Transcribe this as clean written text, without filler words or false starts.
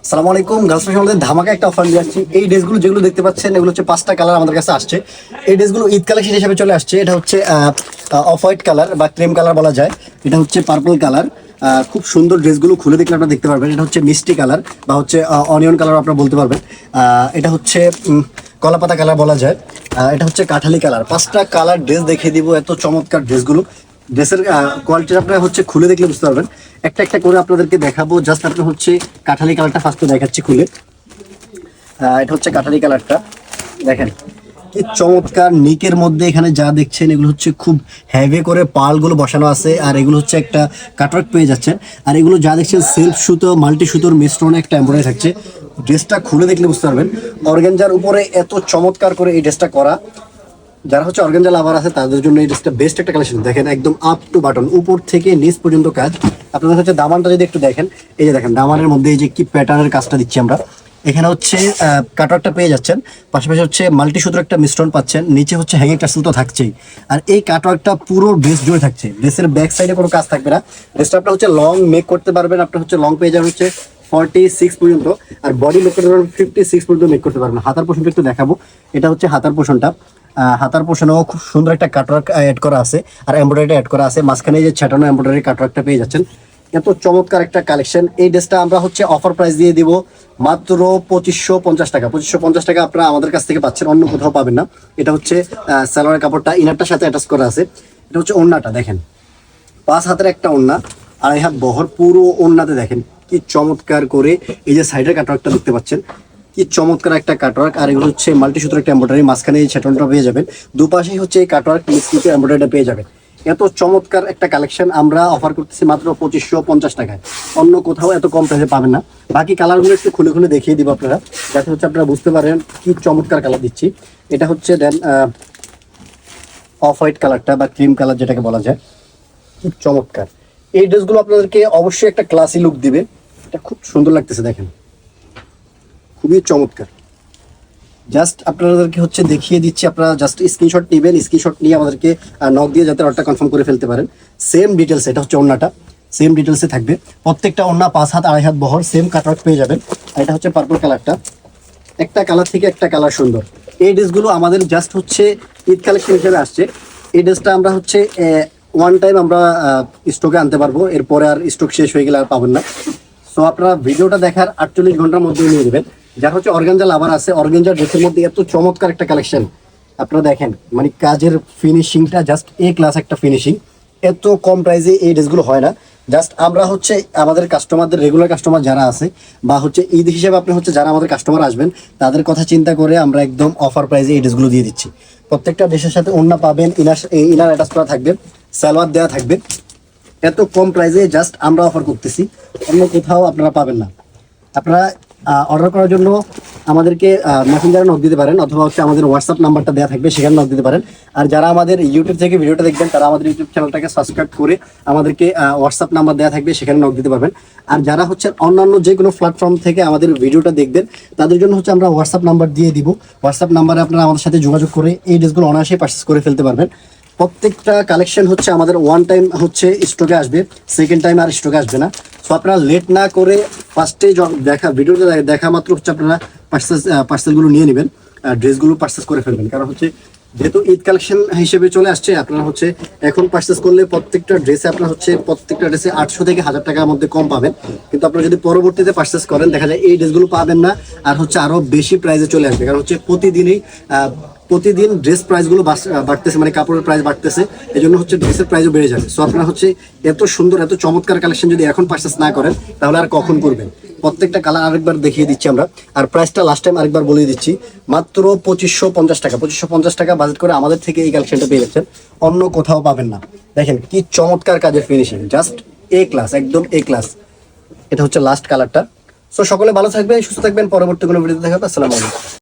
আসসালামু আলাইকুম। Girls fashion আমাদের ধামাকা একটা অফার নিয়ে আসছি। এই ড্রেসগুলো যেগুলো দেখতে পাচ্ছেন এগুলো হচ্ছে 5টা কালার আমাদের কাছে আসছে। এই ড্রেসগুলো ঈদ কালেকশন হিসেবে চলে আসছে। এটা হচ্ছে অফ হোয়াইট কালার বা ক্রিম কালার বলা যায়। এটা হচ্ছে পার্পল কালার। খুব সুন্দর, ড্রেসগুলো খুলে দেখলে আপনারা দেখতে পারবেন। এটা হচ্ছে মিষ্টি কালার বা হচ্ছে অনিয়ন কালার আপনারা বলতে পারবেন। এটা হচ্ছে কলাপাতা কালার বলা যায়। এটা হচ্ছে কাঠালি কালার। 5টা কালার ড্রেস দেখিয়ে দিব। এত চমৎকার ড্রেসগুলো, ড্রেসের কোয়ালিটি আপনারা হচ্ছে খুলে দেখলে বুঝতে পারবেন। একটা একটা করে আপনাদেরকে দেখাবো। জাস্ট আপনার হচ্ছে কাঠালি কালারটা ফার্স্টে দেখাচ্ছি খুলে। এটা হচ্ছে কাঠালি কালারটা, দেখেন কি চমৎকার। নিকের মধ্যে এখানে যা দেখছেন এগুলো হচ্ছে খুব হেভি করে পালগুলো বসানো আছে, আর এগুলো হচ্ছে একটা কাটওয়ার্ক পেয়ে যাচ্ছেন। আর এগুলো যা দেখছেন সেলফ সুতো, মাল্টি সুতোর মিশ্রণে একটা এমব্রয়ডারি থাকছে। ড্রেসটা খুলে দেখলে বুঝতে পারবেন। অর্গানজার উপরে এত চমৎকার করে এই ড্রেসটা করা। যারা হচ্ছে অর্গানজা লাভার আছে তাদের জন্য এই ড্রেসটা বেস্ট একটা কালেকশন। দেখেন একদম আপ টু বাটন, উপর থেকে নিচ পর্যন্ত কাজ। আপনাদের হচ্ছে দামানটা যদি একটু দেখেন, এই যে দেখেন দামানের মধ্যে এই যে কি প্যাটার্নের কাজটা দিচ্ছি আমরা। এখানে হচ্ছে কাটওয়ার্কটা পেয়ে যাচ্ছেন, পাশাপাশি হচ্ছে মাল্টি সুতোর একটা মিশ্রণ পাচ্ছেন, নিচে হচ্ছে হ্যাঙ্গিং টাসেল তো থাকছেই। আর এই কাটওয়ার্কটা পুরো ড্রেস জুড়ে থাকছে। ড্রেসের ব্যাক সাইডে কোনো কাজ থাকবে না। ড্রেসটা আপনার হচ্ছে লং মেক করতে পারবেন। আপনার হচ্ছে লং পেয়ে যাবেন হচ্ছে 46 পর্যন্ত, আর বডি মেক করতে পারবেন 56 পর্যন্ত মেক করতে পারবেন। হাতার পোর্শনটা একটু দেখাবো। এটা হচ্ছে হাতার পোর্শনটা। হাতার পোর্শনেও খুব সুন্দর একটা কাটওয়ার্ক অ্যাড করা আছে, আর এমব্রয়ডারি অ্যাড করা আছে। মাঝখানে যে ছাটানো এমব্রয়ডারি কাটওয়ার্কটা পেয়ে যাচ্ছেন। এত চমৎকার একটা কালেকশন। এই ড্রেসটা আমরা হচ্ছে অফার প্রাইস দিয়ে দিব মাত্র 2550 টাকা। 2550 টাকা আপনারা আমাদের কাছ থেকে পাচ্ছেন, অন্য কোথাও পাবেন না। এটা হচ্ছে সালোয়ারের কাপড়টা ইনারটার সাথে অ্যাটাচ করা আছে। এটা হচ্ছে ওড়নাটা দেখেন, 5 হাতের একটা ওড়না, 2.5 হাত বহর। পুরো ওড়নাতে দেখেন কি চমৎকার করে এই যে সাইডের কাটওয়ার্কটা দেখতে পাচ্ছেন, কি চমৎকার একটা কাটওয়ার্ক। আর এগুলো হচ্ছে মাল্টি সুতোর একটা এমব্রয়ডারি, মাঝখানে এই ছাটনটা পেয়ে যাবেন। দুপাশেই হচ্ছে এই কাটওয়ার্ক মিক্সিতে এমব্রয়ডারিটা পেয়ে যাবেন। এত চমৎকার একটা কালেকশন আমরা অফার করতেছি মাত্র 2550 টাকায়। অন্য কোথাও এত কম প্রাইসে পাবেন না। বাকি কালারগুলো একটু খুলে খুলে দেখিয়ে দিব আপনারা, যাতে হচ্ছে আপনারা বুঝতে পারেন কি চমৎকার কালার দিচ্ছি। এটা হচ্ছে দেন অফ হোয়াইট কালারটা বা ক্রিম কালার যেটাকে বলা যায়, খুব চমৎকার। এই ড্রেসগুলো আপনাদেরকে অবশ্যই একটা ক্লাসি লুক দিবে। এটা খুব সুন্দর লাগতেছে দেখেন, খুবই চমৎকার। জাস্ট আপনাদেরকে হচ্ছে দেখিয়ে দিচ্ছি, আপনারা জাস্ট স্ক্রিনশট নেবেন। স্ক্রিনশট নিয়ে আমাদেরকে নক দিয়ে যাতে অর্ডারটা কনফার্ম করে ফেলতে পারেন। সেম ডিটেলস, এটা হচ্ছে ওড়নাটা সেম ডিটেলসে থাকবে। প্রত্যেকটা ওড়না 5 হাত 2.5 হাত বহর, সেম কাটওয়ার্ক পেয়ে যাবেন। আর এটা হচ্ছে পার্পল কালারটা, একটা কালার থেকে একটা কালার সুন্দর। এই ড্রেসগুলো আমাদের জাস্ট হচ্ছে ঈদ কালেকশন হিসেবে আসছে। এই ড্রেসটা আমরা হচ্ছে ওয়ান টাইম আমরা স্টকে আনতে পারবো, এরপরে আর স্টক শেষ হয়ে গেলে আর পাবেন না। সো আপনারা ভিডিওটা দেখার 48 ঘন্টার মধ্যে নিয়ে নেবেন। যারা হচ্ছে অর্গানজা লাভার আছে, অর্গানজা ড্রেসের মধ্যে এত চমৎকার একটা কালেকশন আপনারা দেখেন, মানে কাজের ফিনিশিংটা জাস্ট এ ক্লাস একটা ফিনিশিং। এত কম প্রাইসে এই ড্রেসগুলো হয় না। জাস্ট আমরা হচ্ছে আমাদের কাস্টমারদের, রেগুলার কাস্টমার যারা আছে বা হচ্ছে ঈদ হিসেবে আপনি হচ্ছে যারা আমাদের কাস্টমার আসবেন তাদের কথা চিন্তা করে আমরা একদম অফার প্রাইসে এই ড্রেসগুলো দিয়ে দিচ্ছি। প্রত্যেকটা ড্রেসের সাথে ওড়না পাবেন, ইনার অ্যাটাচ করা থাকবে, সালোয়ার দেওয়া থাকবে। এত কম প্রাইসে জাস্ট আমরা অফার করতেছি, অন্য কোথাও আপনারা পাবেন না। আপনারা অর্ডার করার জন্য আমাদেরকে মেসেঞ্জারে নক দিতে পারেন, অথবা হচ্ছে আমাদের হোয়াটসঅ্যাপ নাম্বারটা দেওয়া থাকবে, সেখানে নক দিতে পারেন। আর যারা আমাদের ইউটিউব থেকে ভিডিওটা দেখবেন তারা আমাদের ইউটিউব চ্যানেলটাকে সাবস্ক্রাইব করে আমাদেরকে হোয়াটসঅ্যাপ নাম্বার দেওয়া থাকবে, সেখানে নক দিতে পারবেন। আর যারা হচ্ছে অন্যান্য যে কোনো প্ল্যাটফর্ম থেকে আমাদের ভিডিওটা দেখবেন তাদের জন্য হচ্ছে আমরা হোয়াটসঅ্যাপ নাম্বার দিয়ে দিব। হোয়াটসঅ্যাপ নাম্বারে আপনারা আমাদের সাথে যোগাযোগ করে এই ড্রেসগুলো অনায়াসে পারচেস করে ফেলতে পারবেন। প্রত্যেকটা কালেকশন হচ্ছে আমাদের ওয়ান টাইম হচ্ছে স্টকে আসবে, সেকেন্ড টাইম আর স্টকে আসবে না। সো আপনারা লেট না করে ফার্স্টে দেখা ভিডিওটা দেখা মাত্র হচ্ছে আপনারা পার্সেলগুলো নিয়ে নেবেন, ড্রেসগুলো পার্চেস করে ফেলবেন। কারণ হচ্ছে যেহেতু ঈদ কালেকশন হিসেবে চলে আসছে, আপনারা হচ্ছে এখন পার্চেস করলে প্রত্যেকটা ড্রেসে আপনার হচ্ছে প্রত্যেকটা ড্রেসে 800 থেকে 1000 টাকার মধ্যে কম পাবেন। কিন্তু আপনারা যদি পরবর্তীতে পার্চেস করেন দেখা যায় এই ড্রেসগুলো পাবেন না, আর হচ্ছে আরও বেশি প্রাইসে চলে আসবে। কারণ হচ্ছে প্রতিদিন ড্রেস প্রাইসগুলো বাড়তেছে, মানে কাপড়ের প্রাইস বাড়তেছে, এই জন্য হচ্ছে ড্রেসের প্রাইসও বেড়ে যাবে। সো আপনারা হচ্ছে এত সুন্দর এত চমৎকার কালেকশন যদি এখন পারচেস না করেন তাহলে আর কখন করবেন। প্রত্যেকটা কালার আরেকবার দেখিয়ে দিচ্ছি আমরা, আর প্রাইসটা লাস্ট টাইম আরেকবার বলে দিচ্ছি, মাত্র 2550 টাকা। 2550 টাকা বাজেট করে আমাদের থেকে এই কালেকশনটা পেয়ে যাচ্ছেন, অন্য কোথাও পাবেন না। দেখেন কি চমৎকার কাজের ফিনিশিং, জাস্ট এ ক্লাস, একদম এ ক্লাস। এটা হচ্ছে লাস্ট কালারটা। সো সকলে ভালো থাকবেন, সুস্থ থাকবেন, পরবর্তী কোনো ভিডিওতে দেখা হবে। আসসালামু আলাইকুম।